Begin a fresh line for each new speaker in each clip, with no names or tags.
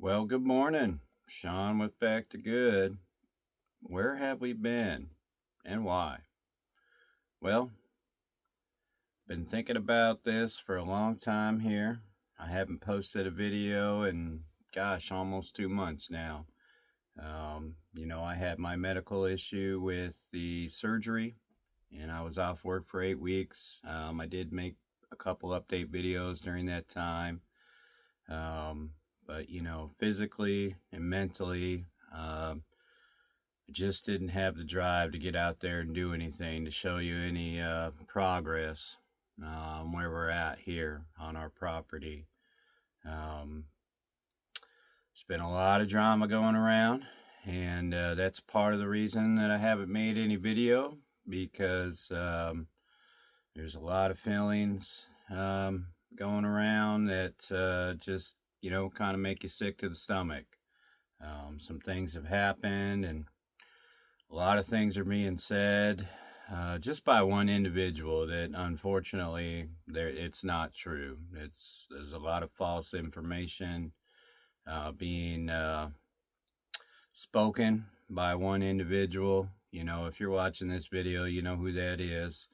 Well, good morning. Sean with Back to Good. Where have we been and why? Well, been thinking about this for a long time here. I haven't posted a video in, gosh, almost 2 months now. I had my medical issue with the surgery and I was off work for 8 weeks. I did make a couple update videos during that time. But physically and mentally, I just didn't have the drive to get out there and do anything to show you any progress where we're at here on our property. Um, there's been a lot of drama going around, and that's part of the reason that I haven't made any video because there's a lot of feelings going around that just kind of make you sick to the stomach. Some things have happened, and a lot of things are being said just by one individual that unfortunately it's not true. There's a lot of false information being spoken by one individual. If you're watching this video, you know who that is.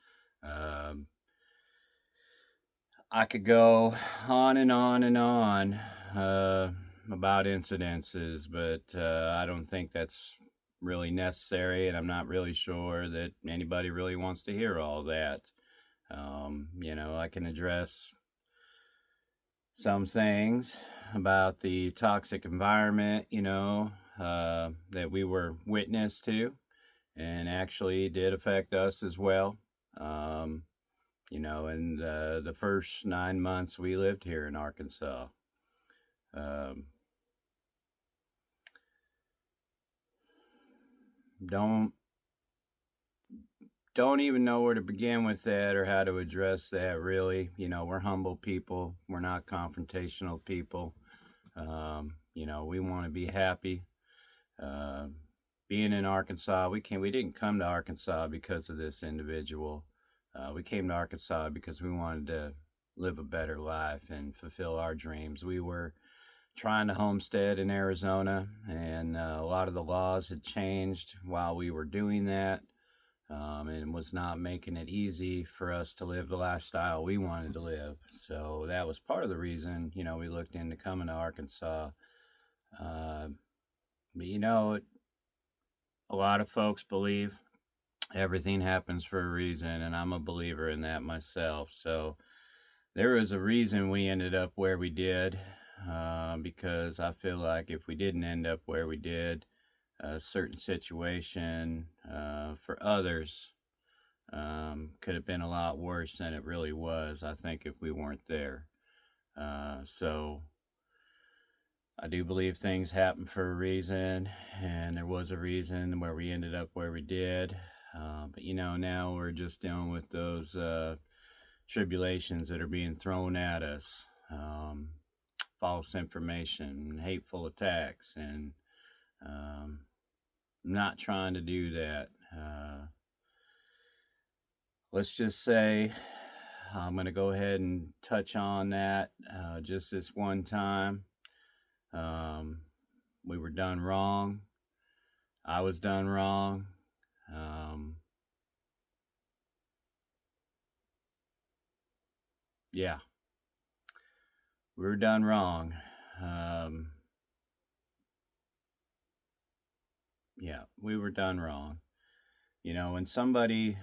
I could go on and on and on about incidences, but I don't think that's really necessary, and I'm not really sure that anybody really wants to hear all that. I can address some things about the toxic environment, that we were witness to, and actually did affect us as well. In the first 9 months we lived here in Arkansas. Don't even know where to begin with that or how to address that, really. We're humble people. We're not confrontational people. We want to be happy. Being in Arkansas, we didn't come to Arkansas because of this individual. We came to Arkansas because we wanted to live a better life and fulfill our dreams. We were trying to homestead in Arizona, and a lot of the laws had changed while we were doing that, and was not making it easy for us to live the lifestyle we wanted to live. So that was part of the reason, we looked into coming to Arkansas. But a lot of folks believe everything happens for a reason, and I'm a believer in that myself. So there was a reason we ended up where we did. Because I feel like if we didn't end up where we did, a certain situation for others could have been a lot worse than it really was, I think, if we weren't there. So I do believe things happen for a reason, and there was a reason where we ended up where we did. But now we're just dealing with those tribulations that are being thrown at us. False information, hateful attacks, and I'm not trying to do that. Let's just say I'm going to go ahead and touch on that just this one time. We were done wrong. I was done wrong. Yeah. We were done wrong. Yeah, we were done wrong. When somebody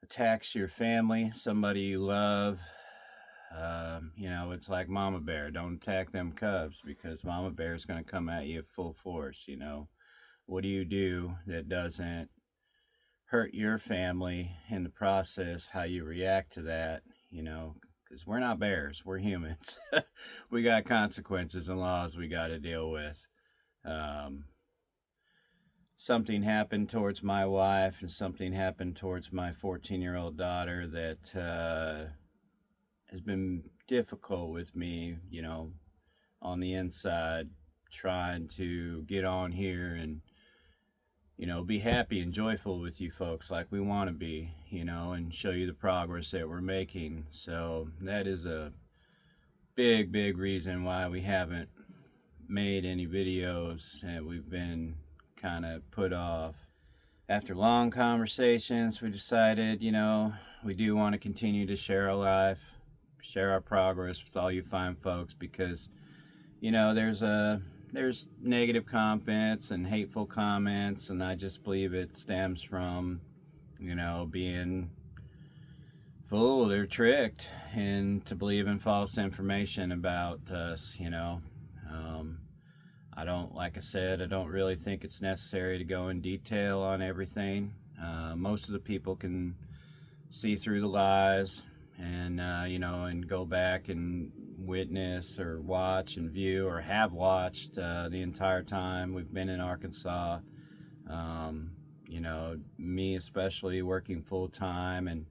attacks your family, somebody you love, it's like Mama Bear. Don't attack them cubs, because Mama Bear is going to come at you full force. What do you do that doesn't hurt your family in the process? How you react to that, because we're not bears, we're humans. We got consequences and laws we got to deal with. Something happened towards my wife and something happened towards my 14-year-old daughter that has been difficult with me, on the inside, trying to get on here and be happy and joyful with you folks like we want to be, and show you the progress that we're making. So that is a big reason why we haven't made any videos, and we've been kind of put off. After long conversations, we decided, we do want to continue to share our life, share our progress with all you fine folks, because there's negative comments and hateful comments, and I just believe it stems from being fooled or tricked into believing false information about us. Like I said, I don't really think it's necessary to go in detail on everything. Most of the people can see through the lies, and and go back and witness or watch and view, or have watched the entire time we've been in Arkansas. Me especially, working full time and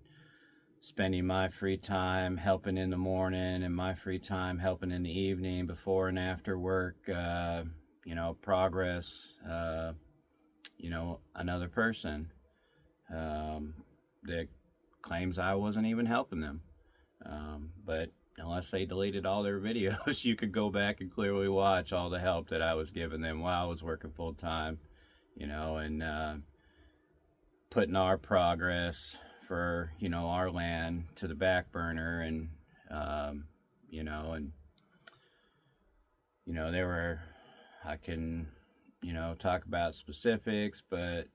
spending my free time helping in the morning and my free time helping in the evening, before and after work, progress, another person that claims I wasn't even helping them. But unless they deleted all their videos, you could go back and clearly watch all the help that I was giving them while I was working full time, and putting our progress for, our land to the back burner. And, I can, talk about specifics, but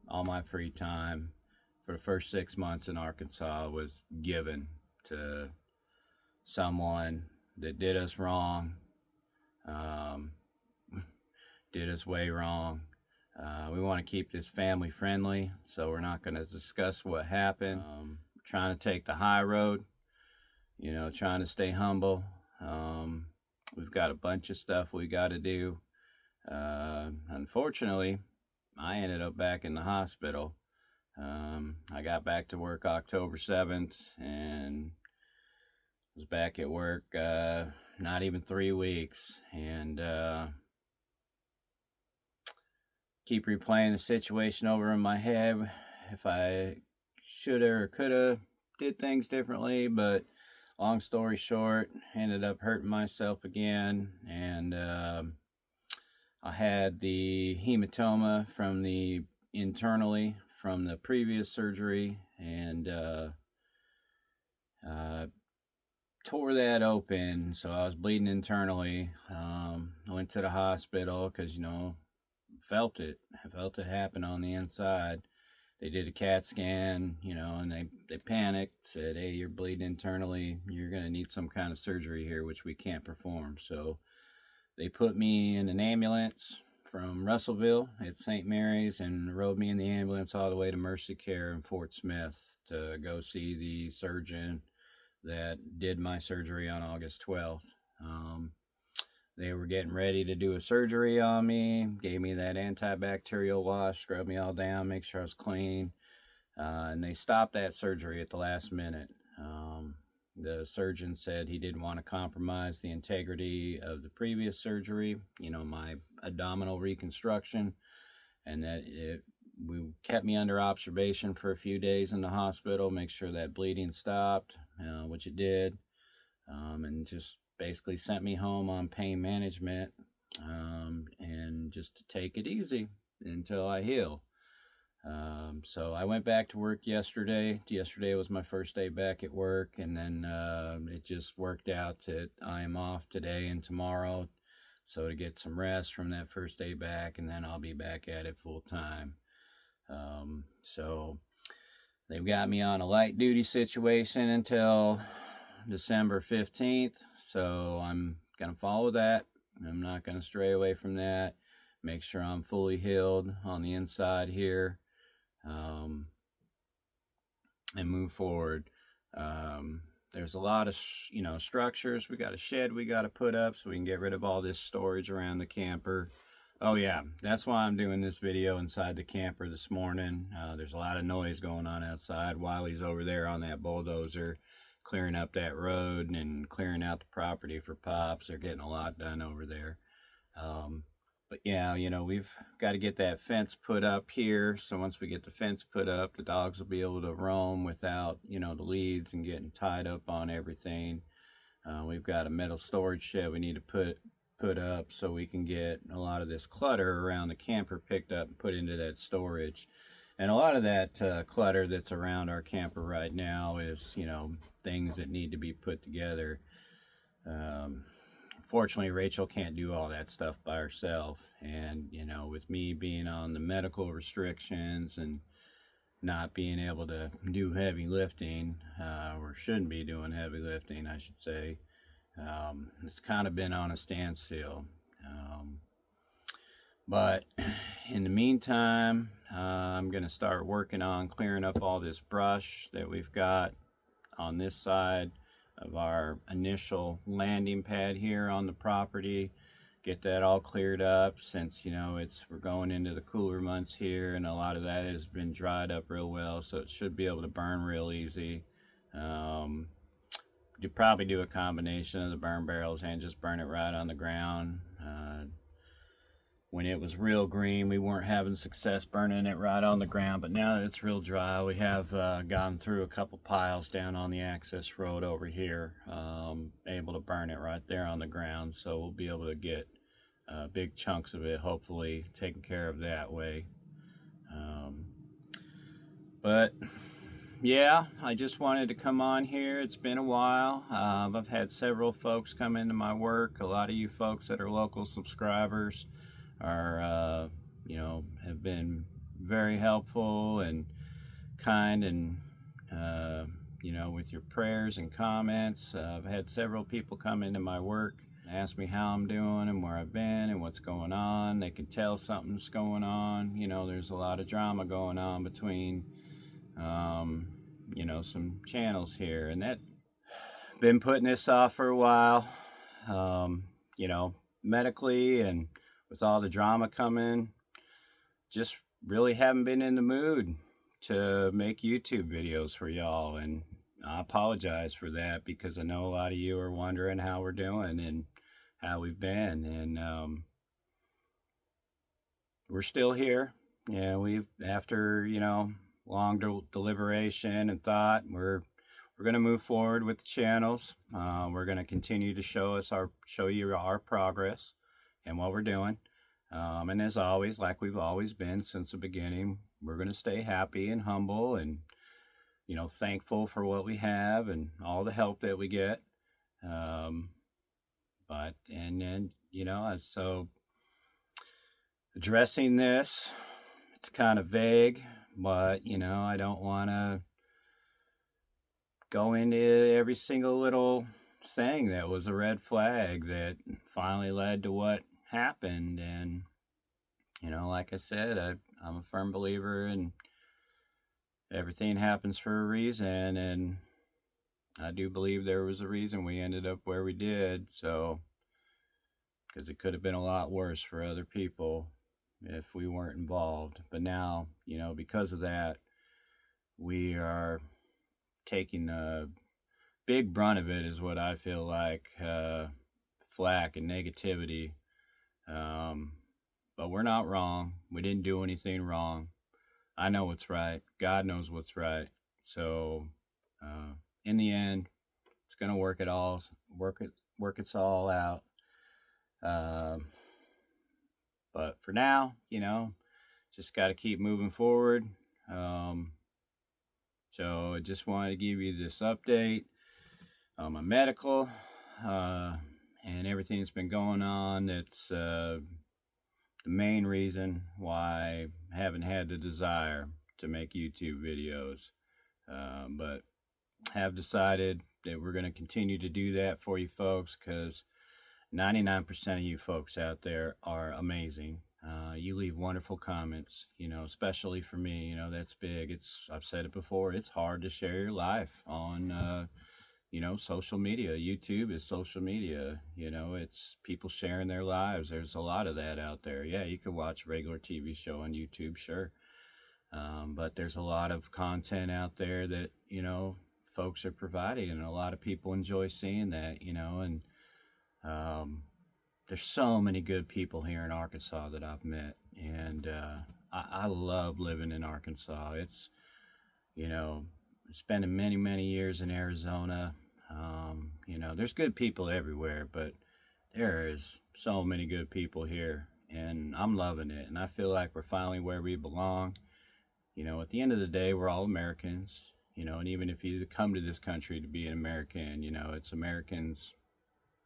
all my free time for the first 6 months in Arkansas was given to someone that did us wrong, did us way wrong. We want to keep this family friendly, so we're not going to discuss what happened. Trying to take the high road, trying to stay humble. We've got a bunch of stuff we got to do. Unfortunately, I ended up back in the hospital. I got back to work October 7th and was back at work not even 3 weeks, and keep replaying the situation over in my head, if I shoulda or coulda did things differently. But long story short, ended up hurting myself again, and I had the hematoma from the previous surgery, and tore that open, so I was bleeding internally. I went to the hospital because I felt it happen on the inside. They did a CAT scan, and they panicked, said, "Hey, you're bleeding internally, you're going to need some kind of surgery here, which we can't perform." So they put me in an ambulance from Russellville at St. Mary's and rode me in the ambulance all the way to Mercy Care in Fort Smith to go see the surgeon that did my surgery on August 12th. They were getting ready to do a surgery on me, gave me that antibacterial wash, scrubbed me all down, make sure I was clean, and they stopped that surgery at the last minute. The surgeon said he didn't want to compromise the integrity of the previous surgery, my abdominal reconstruction, and that we kept me under observation for a few days in the hospital, make sure that bleeding stopped, which it did, and just basically sent me home on pain management, and just to take it easy until I heal. So I went back to work yesterday. Yesterday was my first day back at work, and then it just worked out that I am off today and tomorrow, so to get some rest from that first day back, and then I'll be back at it full time. So they've got me on a light duty situation until December 15th, so I'm going to follow that. I'm not going to stray away from that. Make sure I'm fully healed on the inside here, and move forward. There's a lot of, structures. We got a shed we got to put up so we can get rid of all this storage around the camper. Oh yeah, that's why I'm doing this video inside the camper this morning. There's a lot of noise going on outside. Wiley's over there on that bulldozer clearing up that road and clearing out the property for Pops. They're getting a lot done over there. But yeah, we've got to get that fence put up here. So once we get the fence put up, the dogs will be able to roam without, the leads and getting tied up on everything. We've got a metal storage shed we need to put up so we can get a lot of this clutter around the camper picked up and put into that storage. And a lot of that clutter that's around our camper right now is, you know, things that need to be put together. Fortunately, Rachel can't do all that stuff by herself. And, you know, with me being on the medical restrictions and not being able to do heavy lifting, or shouldn't be doing heavy lifting, I should say, it's kind of been on a standstill. But in the meantime, I'm going to start working on clearing up all this brush that we've got on this side of our initial landing pad here on the property. Get that all cleared up, since, you know, we're going into the cooler months here, and a lot of that has been dried up real well, so it should be able to burn real easy. You probably do a combination of the burn barrels and just burn it right on the ground. When it was real green, we weren't having success burning it right on the ground, but now that it's real dry, we have gone through a couple piles down on the access road over here, able to burn it right there on the ground, so we'll be able to get big chunks of it, hopefully taken care of that way. But yeah, I just wanted to come on here. It's been a while. I've had several folks come into my work. A lot of you folks that are local subscribers are, you know, have been very helpful and kind, and, you know, with your prayers and comments. I've had several people come into my work, ask me how I'm doing and where I've been and what's going on. They can tell something's going on. You know, there's a lot of drama going on between, you know, some channels here, and that been putting this off for a while. You know, medically and with all the drama coming, just really haven't been in the mood to make YouTube videos for y'all, and I apologize for that, because I know a lot of you are wondering how we're doing and how we've been, and we're still here. Yeah, after, you know, long deliberation and thought, we're going to move forward with the channels. We're going to continue to show you our progress and what we're doing. And as always, like we've always been since the beginning, we're going to stay happy and humble and, you know, thankful for what we have and all the help that we get. But, and then, you know, so addressing this, it's kind of vague, but, you know, I don't want to go into every single little thing that was a red flag that finally led to what happened. And, you know, like I said, I'm a firm believer in everything happens for a reason, and I do believe there was a reason we ended up where we did. So, because it could have been a lot worse for other people if we weren't involved. But now, you know, because of that, we are taking the big brunt of it, is what I feel like, flack and negativity. But we're not wrong. We didn't do anything wrong. I know what's right. God knows what's right. So, in the end, it's gonna work it all out. But for now, you know, just got to keep moving forward. So I just wanted to give you this update on my medical, and everything that's been going on. That's the main reason why I haven't had the desire to make YouTube videos. But have decided that we're going to continue to do that for you folks, because 99% of you folks out there are amazing. You leave wonderful comments, you know, especially for me. You know, that's big. I've said it before, it's hard to share your life on, you know, social media. YouTube is social media. You know, it's people sharing their lives. There's a lot of that out there. Yeah, you can watch a regular TV show on YouTube, sure. But there's a lot of content out there that, you know, folks are providing, and a lot of people enjoy seeing that, you know. And there's so many good people here in Arkansas that I've met, and I love living in Arkansas. It's, you know, spending many years in Arizona, You know, there's good people everywhere, but there is so many good people here, and I'm loving it. And I feel like we're finally where we belong. You know, at the end of the day, we're all Americans. You know, and even if you come to this country to be an American, you know, it's Americans.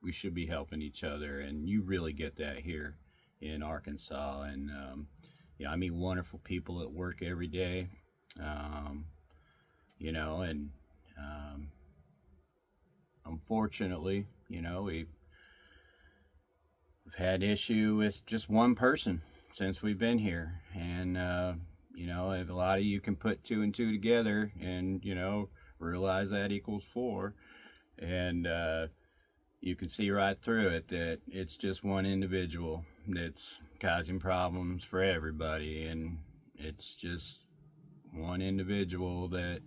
We should be helping each other, and you really get that here in Arkansas. And you know, I meet wonderful people at work every day. Um, you know, and um, unfortunately, you know, we've had issue with just one person since we've been here, and you know, if a lot of you can put two and two together, and you know, realize that equals four, and you can see right through it that it's just one individual that's causing problems for everybody, and it's just one individual that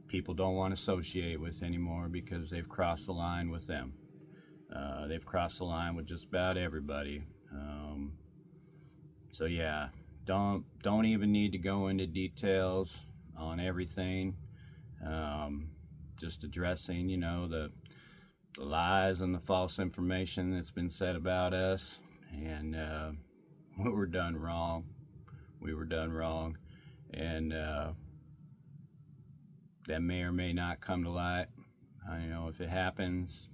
people don't want to associate with anymore because they've crossed the line with them. They've crossed the line with just about everybody. So yeah, don't even need to go into details on everything. Just addressing, you know, the lies and the false information that's been said about us, and we were done wrong. We were done wrong, and that may or may not come to light. You know, if it happens,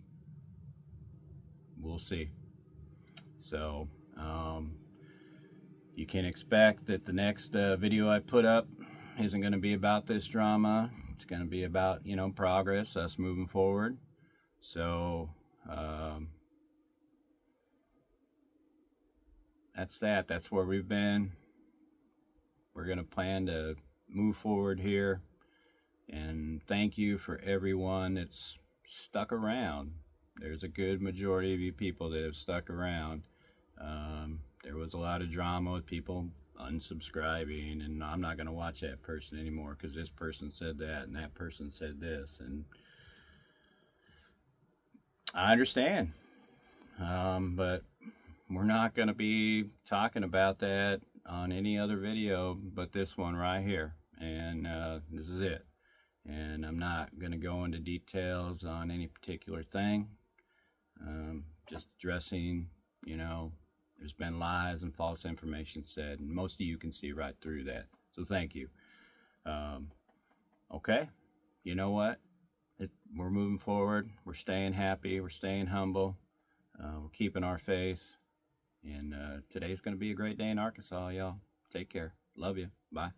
we'll see. So you can expect that the next video I put up isn't going to be about this drama. It's going to be about, you know, progress, us moving forward. So that's that. That's where we've been. We're going to plan to move forward here. And thank you for everyone that's stuck around. There's a good majority of you people that have stuck around. There was a lot of drama with people unsubscribing, and I'm not going to watch that person anymore because this person said that and that person said this, and I understand, but we're not going to be talking about that on any other video but this one right here, and this is it. And I'm not going to go into details on any particular thing. Just addressing, you know, there's been lies and false information said, and most of you can see right through that. So thank you. Okay, you know what? We're moving forward. We're staying happy. We're staying humble. We're keeping our faith. And today's going to be a great day in Arkansas, y'all. Take care. Love you. Bye.